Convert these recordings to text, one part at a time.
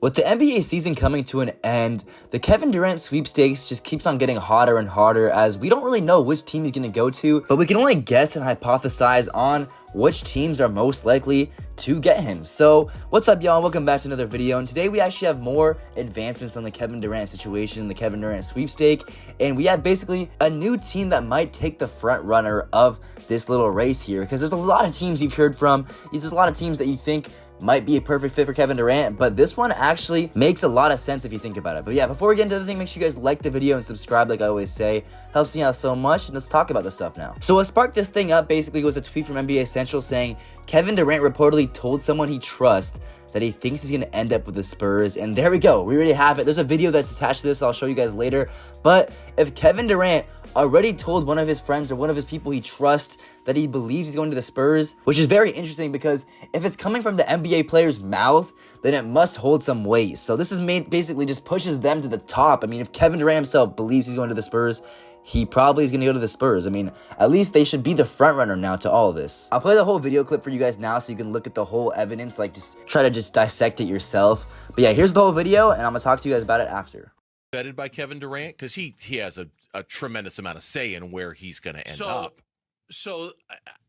With the NBA season coming to an end, the Kevin Durant sweepstakes just keeps on getting hotter and hotter as we don't really know which team he's going to go to, but we can only guess and hypothesize on which teams are most likely to get him. So, what's up, y'all? Welcome back to another video, and today we actually have more advancements on the Kevin Durant situation, the Kevin Durant sweepstake, and we have basically a new team that might take the front runner of this little race here, because there's a lot of teams you've heard from. There's a lot of teams that you think might be a perfect fit for Kevin Durant, but this one actually makes a lot of sense if you think about it. But yeah, before we get into the thing, make sure you guys like the video and subscribe like I always say. Helps me out so much, and let's talk about this stuff now. So what sparked this thing up basically was a tweet from NBA Central saying Kevin Durant reportedly told someone he trusts that he thinks he's going to end up with the Spurs, and there we go. We already have it. There's a video that's attached to this. I'll show you guys later. But if Kevin Durant already told one of his friends or one of his people he trusts that he believes he's going to the Spurs, which is very interesting because if it's coming from the NBA player's mouth, then it must hold some weight. So this is basically just pushes them to the top. I mean, if Kevin Durant himself believes he's going to the Spurs, he probably is going to go to the Spurs. I mean, at least they should be the front runner now to all of this. I'll play the whole video clip for you guys now so you can look at the whole evidence, like just try to dissect it yourself. But yeah, here's the whole video, and I'm going to talk to you guys about it after. Vetted by Kevin Durant? Because he has a tremendous amount of say in where he's going to end up. So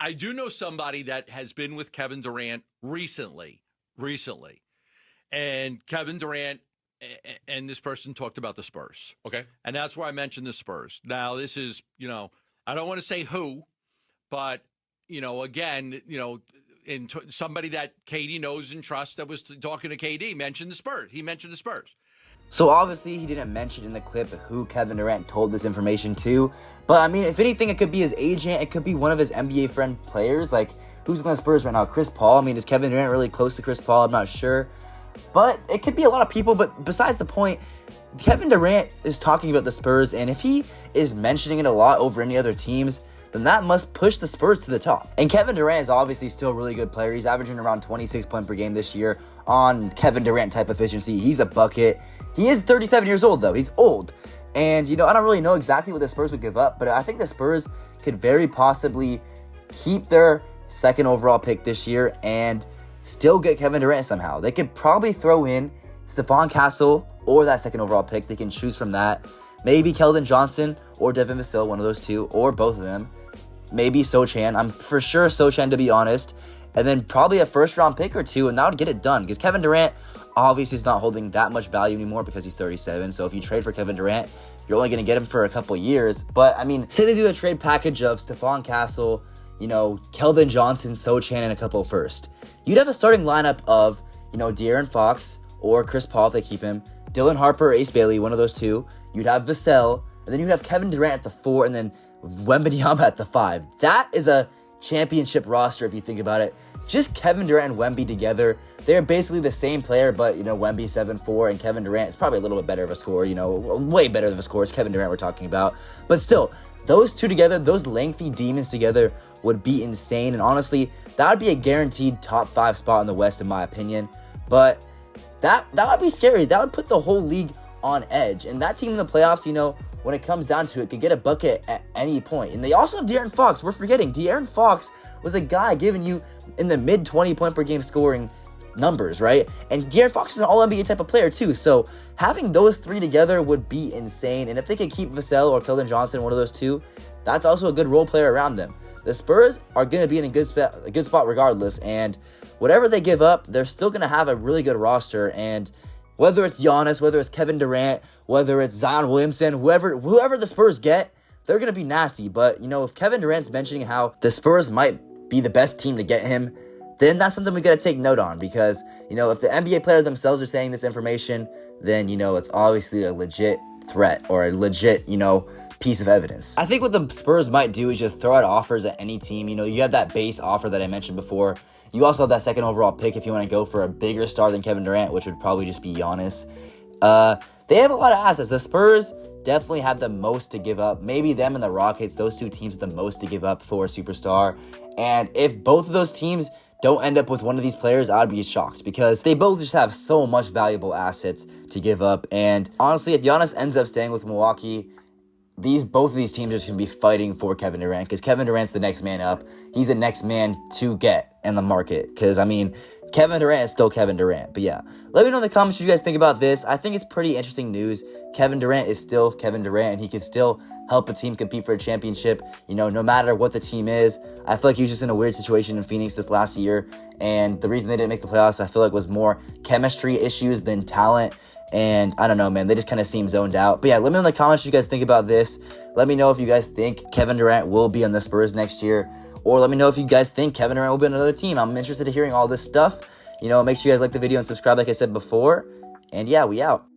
I do know somebody that has been with Kevin Durant recently. And Kevin Durant and this person talked about the Spurs. Okay. And that's where I mentioned the Spurs. Now, this is, I don't want to say who, but, again, somebody that Katie knows and trusts that was talking to KD mentioned the Spurs. He mentioned the Spurs. So obviously he didn't mention in the clip who Kevin Durant told this information to, but I mean, if anything, it could be his agent, it could be one of his NBA friend players. Like, who's on the Spurs right now? Chris Paul? I mean, is Kevin Durant really close to Chris Paul? I'm not sure, but it could be a lot of people. But besides the point, Kevin Durant is talking about the Spurs, and if he is mentioning it a lot over any other teams, then that must push the Spurs to the top. And Kevin Durant is obviously still a really good player. He's averaging around 26 points per game this year on Kevin Durant type efficiency. He's a bucket. He is 37 years old, though. He's old. And, I don't really know exactly what the Spurs would give up, but I think the Spurs could very possibly keep their second overall pick this year and still get Kevin Durant somehow. They could probably throw in Stephon Castle or that second overall pick. They can choose from that. Maybe Keldon Johnson or Devin Vassell, one of those two, or both of them. Maybe Sochan. I'm for sure Sochan, to be honest. And then probably a first-round pick or two, and that would get it done. Because Kevin Durant obviously is not holding that much value anymore because he's 37. So if you trade for Kevin Durant, you're only going to get him for a couple years. But, I mean, say they do a trade package of Stephon Castle, Keldon Johnson, Sochan, and a couple first. You'd have a starting lineup of, De'Aaron Fox or Chris Paul if they keep him, Dylan Harper or Ace Bailey, one of those two. You'd have Vassell, and then you'd have Kevin Durant at the 4, and then Wembanyama at the 5. That is a championship roster if you think about it. Just Kevin Durant and Wemby together, they're basically the same player, but, Wemby 7'4", and Kevin Durant is probably a little bit better of a scorer, way better of a scorer. It's Kevin Durant we're talking about. But still, those two together, those lengthy demons together would be insane, and honestly, that would be a guaranteed top 5 spot in the West, in my opinion. But that would be scary. That would put the whole league on edge, and that team in the playoffs, when it comes down to it, could get a bucket at any point. And they also have De'Aaron Fox. We're forgetting. De'Aaron Fox was a guy giving you in the mid 20 point per game scoring numbers, right? And De'Aaron Fox is an all-NBA type of player too. So having those three together would be insane. And if they could keep Vassell or Keldon Johnson, one of those two, that's also a good role player around them. The Spurs are going to be in a good spot regardless. And whatever they give up, they're still going to have a really good roster. And whether it's Giannis, whether it's Kevin Durant, whether it's Zion Williamson, whoever the Spurs get, they're going to be nasty. But, if Kevin Durant's mentioning how the Spurs might be the best team to get him, then that's something we got to take note on. Because, if the NBA players themselves are saying this information, then, it's obviously a legit threat or a legit, piece of evidence. I think what the Spurs might do is just throw out offers at any team. You have that base offer that I mentioned before. You also have that second overall pick if you want to go for a bigger star than Kevin Durant, which would probably just be Giannis. They have a lot of assets. The Spurs definitely have the most to give up. Maybe them and the Rockets, those two teams, the most to give up for a superstar. And if both of those teams don't end up with one of these players, I'd be shocked because they both just have so much valuable assets to give up. And honestly, if Giannis ends up staying with Milwaukee, both of these teams are just going to be fighting for Kevin Durant because Kevin Durant's the next man up. He's the next man to get in the market because, Kevin Durant is still Kevin Durant. But yeah, let me know in the comments what you guys think about this. I think it's pretty interesting news. Kevin Durant is still Kevin Durant, and he can still help a team compete for a championship, no matter what the team is. I feel like he was just in a weird situation in Phoenix this last year, and the reason they didn't make the playoffs, I feel like, was more chemistry issues than talent. And I don't know, man, they just kind of seem zoned out. But yeah, let me know in the comments what you guys think about this. Let me know if you guys think Kevin Durant will be on the Spurs next year, or let me know if you guys think Kevin Durant will be on another team. I'm interested in hearing all this stuff. Make sure you guys like the video and subscribe like I said before. And yeah, we out.